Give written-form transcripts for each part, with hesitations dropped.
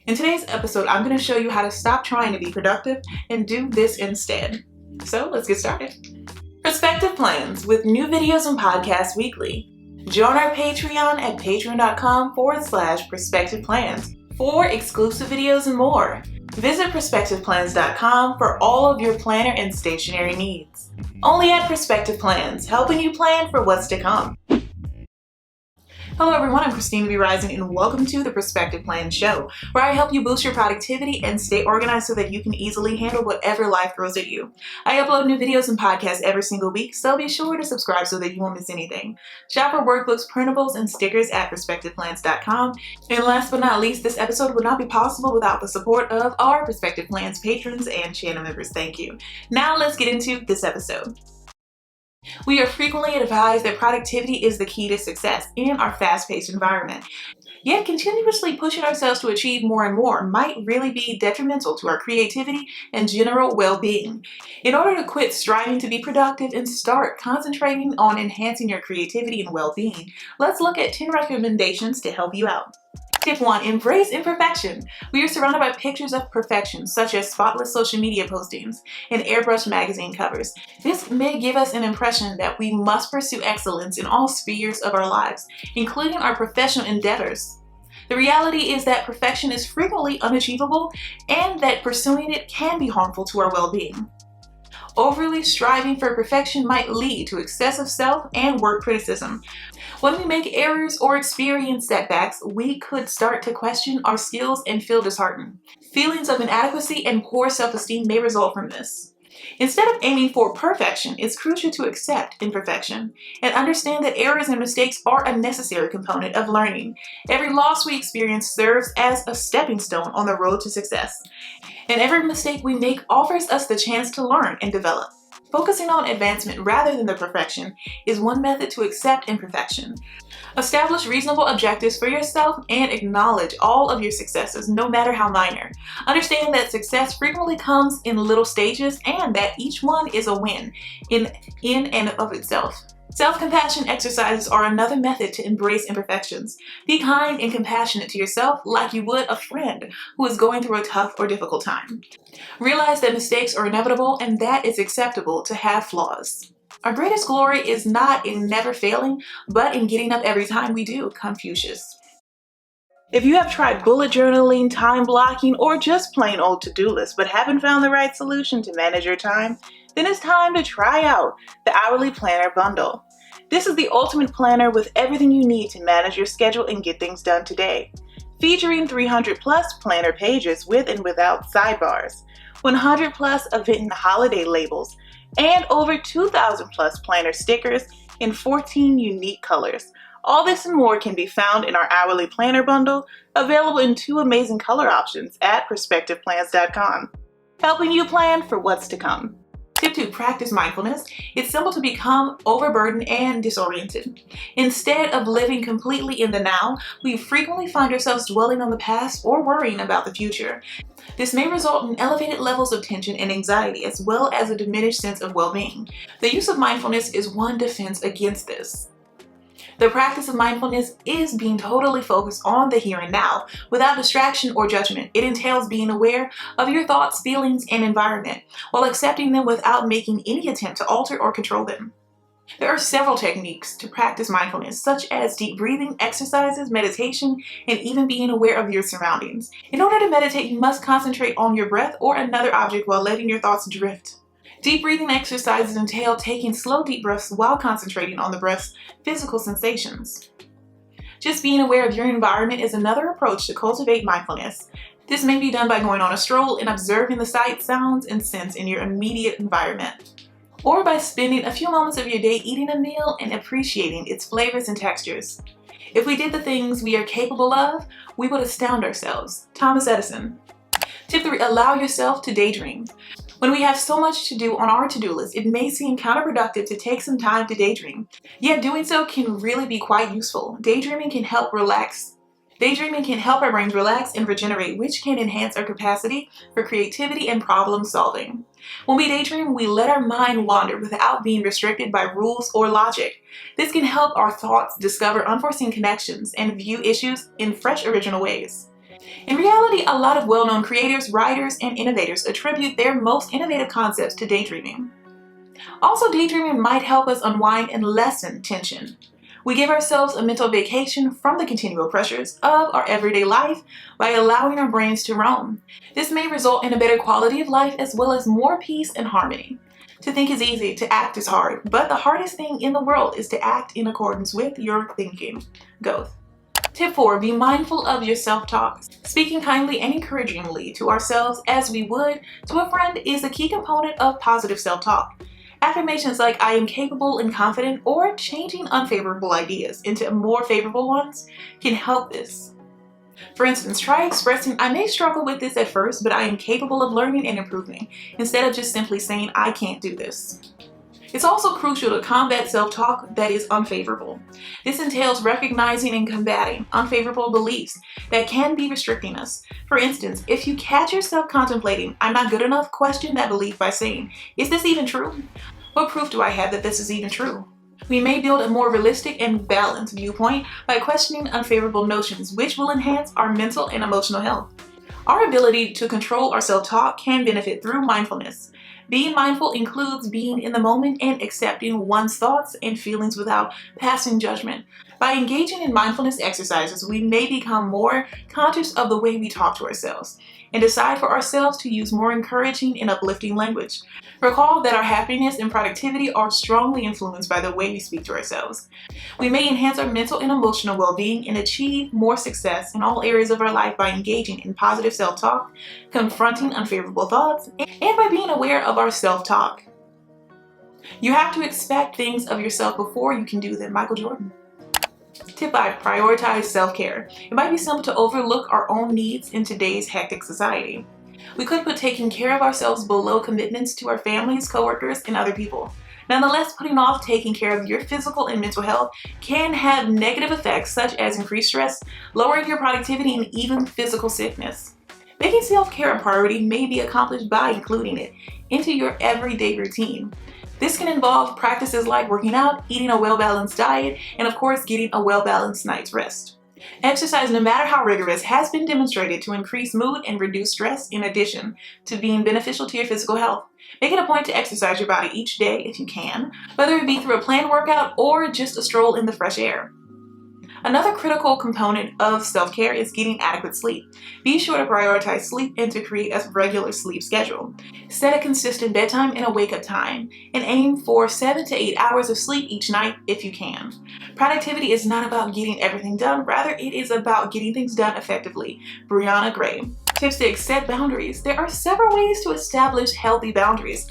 In today's episode, I'm going to show you how to stop trying to be productive and do this instead. So let's get started. Perspective plans with new videos and podcasts weekly. Join our Patreon at patreon.com/perspective plans for exclusive videos and more. Visit perspectiveplans.com for all of your planner and stationery needs. Only at Perspective Plans, helping you plan for what's to come. Hello everyone, I'm Christina B. Rising and welcome to the Perspective Plan Show, where I help you boost your productivity and stay organized so that you can easily handle whatever life throws at you. I upload new videos and podcasts every single week, so be sure to subscribe so that you won't miss anything. Shop for workbooks, printables, and stickers at perspectiveplans.com. And last but not least, this episode would not be possible without the support of our Perspective Plans patrons and channel members. Thank you. Now let's get into this episode. We are frequently advised that productivity is the key to success in our fast-paced environment. Yet continuously pushing ourselves to achieve more and more might really be detrimental to our creativity and general well-being. In order to quit striving to be productive and start concentrating on enhancing your creativity and well-being, let's look at 10 recommendations to help you out. Tip 1. Embrace imperfection. We are surrounded by pictures of perfection, such as spotless social media postings and airbrushed magazine covers. This may give us an impression that we must pursue excellence in all spheres of our lives, including our professional endeavors. The reality is that perfection is frequently unachievable and that pursuing it can be harmful to our well-being. Overly striving for perfection might lead to excessive self and work criticism. When we make errors or experience setbacks, we could start to question our skills and feel disheartened. Feelings of inadequacy and poor self-esteem may result from this. Instead of aiming for perfection, it's crucial to accept imperfection and understand that errors and mistakes are a necessary component of learning. Every loss we experience serves as a stepping stone on the road to success, and every mistake we make offers us the chance to learn and develop. Focusing on advancement rather than the perfection is one method to accept imperfection. Establish reasonable objectives for yourself and acknowledge all of your successes, no matter how minor. Understand that success frequently comes in little stages and that each one is a win in and of itself. Self-compassion exercises are another method to embrace imperfections. Be kind and compassionate to yourself like you would a friend who is going through a tough or difficult time. Realize that mistakes are inevitable and that it's acceptable to have flaws. Our greatest glory is not in never failing, but in getting up every time we do. Confucius. If you have tried bullet journaling, time blocking, or just plain old to-do lists but haven't found the right solution to manage your time, then it's time to try out the Hourly Planner Bundle. This is the ultimate planner with everything you need to manage your schedule and get things done today. Featuring 300 plus planner pages with and without sidebars, 100 plus event and holiday labels, and over 2,000 plus planner stickers in 14 unique colors. All this and more can be found in our Hourly Planner Bundle, available in 2 amazing color options at perspectiveplans.com, helping you plan for what's to come. Tip 2. Practice mindfulness. It's simple to become overburdened and disoriented. Instead of living completely in the now, we frequently find ourselves dwelling on the past or worrying about the future. This may result in elevated levels of tension and anxiety, as well as a diminished sense of well-being. The use of mindfulness is one defense against this. The practice of mindfulness is being totally focused on the here and now, without distraction or judgment. It entails being aware of your thoughts, feelings, and environment, while accepting them without making any attempt to alter or control them. There are several techniques to practice mindfulness, such as deep breathing exercises, meditation, and even being aware of your surroundings. In order to meditate, you must concentrate on your breath or another object while letting your thoughts drift. Deep breathing exercises entail taking slow, deep breaths while concentrating on the breath's physical sensations. Just being aware of your environment is another approach to cultivate mindfulness. This may be done by going on a stroll and observing the sights, sounds, and scents in your immediate environment, or by spending a few moments of your day eating a meal and appreciating its flavors and textures. If we did the things we are capable of, we would astound ourselves. Thomas Edison. Tip 3. Allow yourself to daydream. When we have so much to do on our to-do list, it may seem counterproductive to take some time to daydream. Yet doing so can really be quite useful. Daydreaming can help our brains relax and regenerate, which can enhance our capacity for creativity and problem solving. When we daydream, we let our mind wander without being restricted by rules or logic. This can help our thoughts discover unforeseen connections and view issues in fresh, original ways. In reality, a lot of well-known creators, writers, and innovators attribute their most innovative concepts to daydreaming. Also, daydreaming might help us unwind and lessen tension. We give ourselves a mental vacation from the continual pressures of our everyday life by allowing our brains to roam. This may result in a better quality of life as well as more peace and harmony. To think is easy, to act is hard, but the hardest thing in the world is to act in accordance with your thinking. Go. Tip 4. Be mindful of your self-talk. Speaking kindly and encouragingly to ourselves as we would to a friend is a key component of positive self-talk. Affirmations like "I am capable and confident" or changing unfavorable ideas into more favorable ones can help this. For instance, try expressing "I may struggle with this at first, but I am capable of learning and improving," instead of just simply saying "I can't do this." It's also crucial to combat self-talk that is unfavorable. This entails recognizing and combating unfavorable beliefs that can be restricting us. For instance, if you catch yourself contemplating "I'm not good enough," question that belief by saying, "Is this even true? What proof do I have that this is even true?" We may build a more realistic and balanced viewpoint by questioning unfavorable notions, which will enhance our mental and emotional health. Our ability to control our self-talk can benefit through mindfulness. Being mindful includes being in the moment and accepting one's thoughts and feelings without passing judgment. By engaging in mindfulness exercises, we may become more conscious of the way we talk to ourselves and decide for ourselves to use more encouraging and uplifting language. Recall that our happiness and productivity are strongly influenced by the way we speak to ourselves. We may enhance our mental and emotional well-being and achieve more success in all areas of our life by engaging in positive self-talk, confronting unfavorable thoughts, and by being aware of our self-talk. You have to expect things of yourself before you can do them. Michael Jordan. Tip 5. Prioritize self-care. It might be simple to overlook our own needs in today's hectic society. We could put taking care of ourselves below commitments to our families, coworkers, and other people. Nonetheless, putting off taking care of your physical and mental health can have negative effects such as increased stress, lowering your productivity, and even physical sickness. Making self-care a priority may be accomplished by including it into your everyday routine. This can involve practices like working out, eating a well-balanced diet, and of course, getting a well-balanced night's rest. Exercise, no matter how rigorous, has been demonstrated to increase mood and reduce stress in addition to being beneficial to your physical health. Make it a point to exercise your body each day if you can, whether it be through a planned workout or just a stroll in the fresh air. Another critical component of self-care is getting adequate sleep. Be sure to prioritize sleep and to create a regular sleep schedule. Set a consistent bedtime and a wake-up time, and aim for 7 to 8 hours of sleep each night if you can. Productivity is not about getting everything done, rather it is about getting things done effectively. Brianna Gray. Tip 6. Set boundaries. There are several ways to establish healthy boundaries.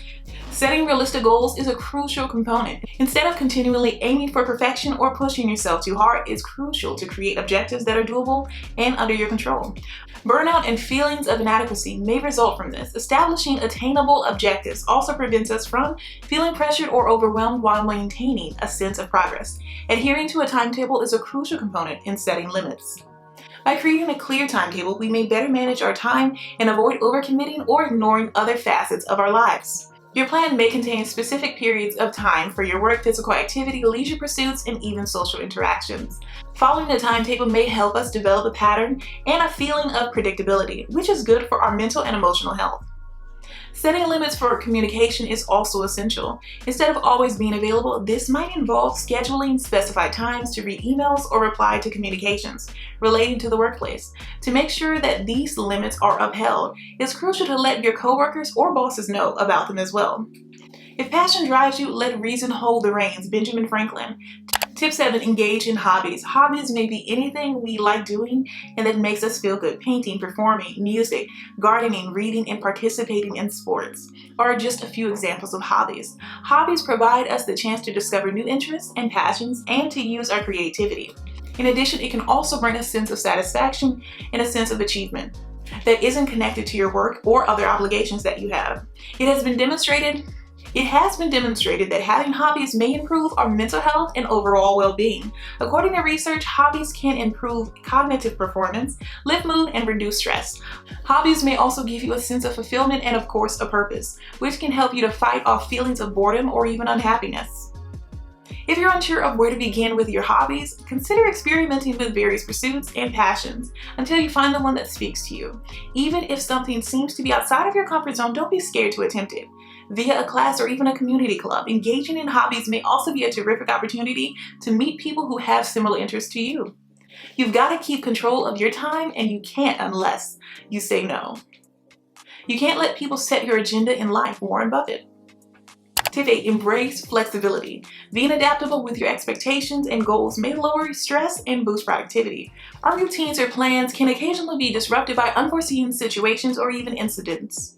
Setting realistic goals is a crucial component. Instead of continually aiming for perfection or pushing yourself too hard, it's crucial to create objectives that are doable and under your control. Burnout and feelings of inadequacy may result from this. Establishing attainable objectives also prevents us from feeling pressured or overwhelmed while maintaining a sense of progress. Adhering to a timetable is a crucial component in setting limits. By creating a clear timetable, we may better manage our time and avoid overcommitting or ignoring other facets of our lives. Your plan may contain specific periods of time for your work, physical activity, leisure pursuits, and even social interactions. Following a timetable may help us develop a pattern and a feeling of predictability, which is good for our mental and emotional health. Setting limits for communication is also essential. Instead of always being available, this might involve scheduling specified times to read emails or reply to communications relating to the workplace. To make sure that these limits are upheld, it's crucial to let your coworkers or bosses know about them as well. If passion drives you, let reason hold the reins. Benjamin Franklin. Tip 7. Engage in hobbies. Hobbies may be anything we like doing and that makes us feel good. Painting, performing, music, gardening, reading, and participating in sports are just a few examples of hobbies. Hobbies provide us the chance to discover new interests and passions and to use our creativity. In addition, it can also bring a sense of satisfaction and a sense of achievement that isn't connected to your work or other obligations that you have. It has been demonstrated that having hobbies may improve our mental health and overall well-being. According to research, hobbies can improve cognitive performance, lift mood, and reduce stress. Hobbies may also give you a sense of fulfillment and, of course, a purpose, which can help you to fight off feelings of boredom or even unhappiness. If you're unsure of where to begin with your hobbies, consider experimenting with various pursuits and passions until you find the one that speaks to you. Even if something seems to be outside of your comfort zone, don't be scared to attempt it. Via a class or even a community club, engaging in hobbies may also be a terrific opportunity to meet people who have similar interests to you. You've got to keep control of your time, and you can't unless you say no. You can't let people set your agenda in life, Warren Buffett. Tip 8, embrace flexibility. Being adaptable with your expectations and goals may lower stress and boost productivity. Our routines or plans can occasionally be disrupted by unforeseen situations or even incidents.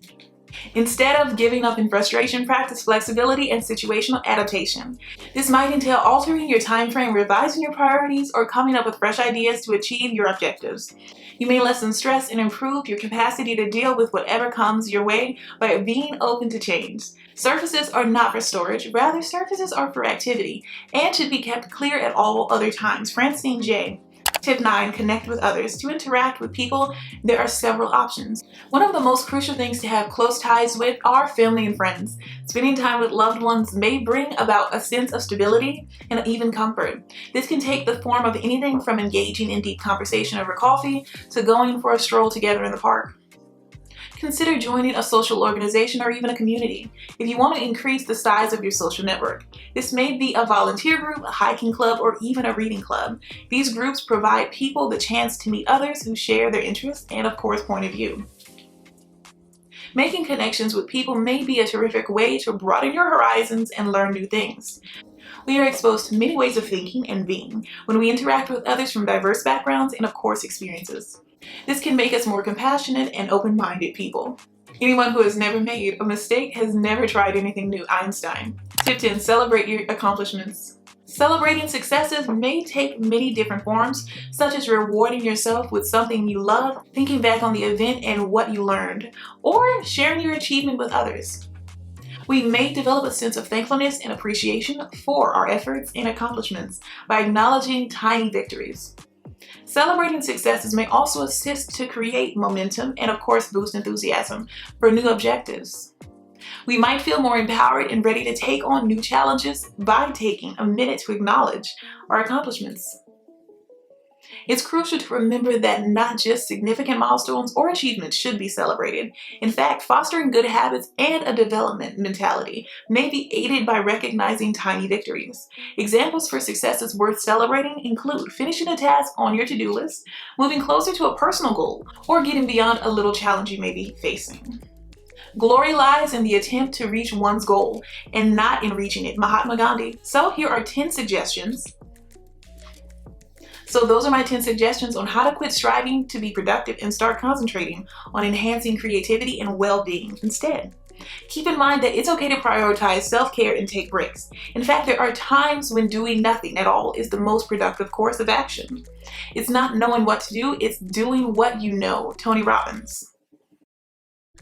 Instead of giving up in frustration, practice flexibility and situational adaptation. This might entail altering your time frame, revising your priorities, or coming up with fresh ideas to achieve your objectives. You may lessen stress and improve your capacity to deal with whatever comes your way by being open to change. Surfaces are not for storage, rather surfaces are for activity and should be kept clear at all other times. Francine J. Tip 9, connect with others. To interact with people, there are several options. One of the most crucial things to have close ties with are family and friends. Spending time with loved ones may bring about a sense of stability and even comfort. This can take the form of anything from engaging in deep conversation over coffee to going for a stroll together in the park. Consider joining a social organization or even a community if you want to increase the size of your social network. This may be a volunteer group, a hiking club, or even a reading club. These groups provide people the chance to meet others who share their interests and, of course, point of view. Making connections with people may be a terrific way to broaden your horizons and learn new things. We are exposed to many ways of thinking and being when we interact with others from diverse backgrounds and, of course, experiences. This can make us more compassionate and open-minded people. Anyone who has never made a mistake has never tried anything new. Einstein. Tip 10, celebrate your accomplishments. Celebrating successes may take many different forms, such as rewarding yourself with something you love, thinking back on the event and what you learned, or sharing your achievement with others. We may develop a sense of thankfulness and appreciation for our efforts and accomplishments by acknowledging tiny victories. Celebrating successes may also assist to create momentum and, of course, boost enthusiasm for new objectives. We might feel more empowered and ready to take on new challenges by taking a minute to acknowledge our accomplishments. It's crucial to remember that not just significant milestones or achievements should be celebrated. In fact, fostering good habits and a development mentality may be aided by recognizing tiny victories. Examples for successes worth celebrating include finishing a task on your to-do list, moving closer to a personal goal, or getting beyond a little challenge you may be facing. Glory lies in the attempt to reach one's goal and not in reaching it. Mahatma Gandhi. So here are 10 suggestions. So those are my 10 suggestions on how to quit striving to be productive and start concentrating on enhancing creativity and well-being instead. Keep in mind that it's okay to prioritize self-care and take breaks. In fact, there are times when doing nothing at all is the most productive course of action. It's not knowing what to do, it's doing what you know. Tony Robbins.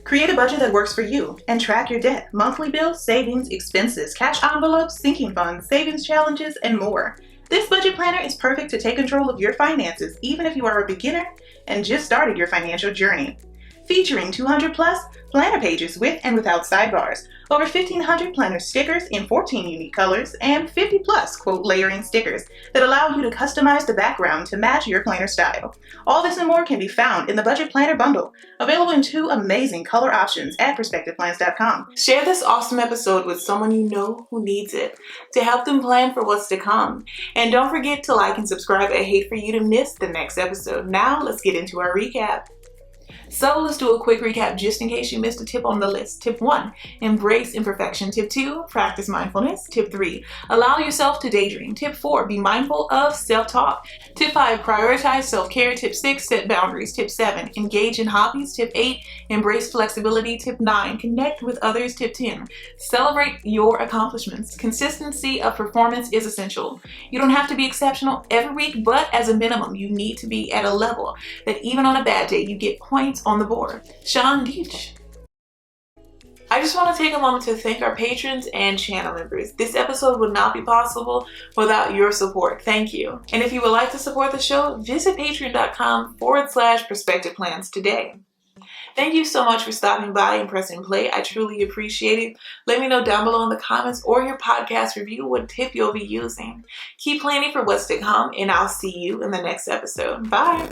Create a budget that works for you and track your debt, monthly bills, savings, expenses, cash envelopes, sinking funds, savings challenges, and more. This budget planner is perfect to take control of your finances, even if you are a beginner and just started your financial journey. Featuring 200 plus planner pages with and without sidebars, over 1,500 planner stickers in 14 unique colors, and 50 plus quote layering stickers that allow you to customize the background to match your planner style. All this and more can be found in the Budget Planner Bundle, available in 2 amazing color options at PerspectivePlans.com. Share this awesome episode with someone you know who needs it to help them plan for what's to come. And don't forget to like and subscribe. I hate for you to miss the next episode. Now let's get into our recap. So let's do a quick recap just in case you missed a tip on the list. Tip 1, embrace imperfection. Tip 2, practice mindfulness. Tip 3, allow yourself to daydream. Tip 4, be mindful of self-talk. Tip 5, prioritize self-care. Tip 6, set boundaries. Tip 7, engage in hobbies. Tip 8, embrace flexibility. Tip 9, connect with others. Tip 10, celebrate your accomplishments. Consistency of performance is essential. You don't have to be exceptional every week, but as a minimum, you need to be at a level that even on a bad day, you get points on the board. Sean Deach. I just want to take a moment to thank our patrons and channel members. This episode would not be possible without your support. Thank you. And if you would like to support the show, visit patreon.com/perspectiveplans today. Thank you so much for stopping by and pressing play. I truly appreciate it. Let me know down below in the comments or your podcast review what tip you'll be using. Keep planning for what's to come, and I'll see you in the next episode. Bye.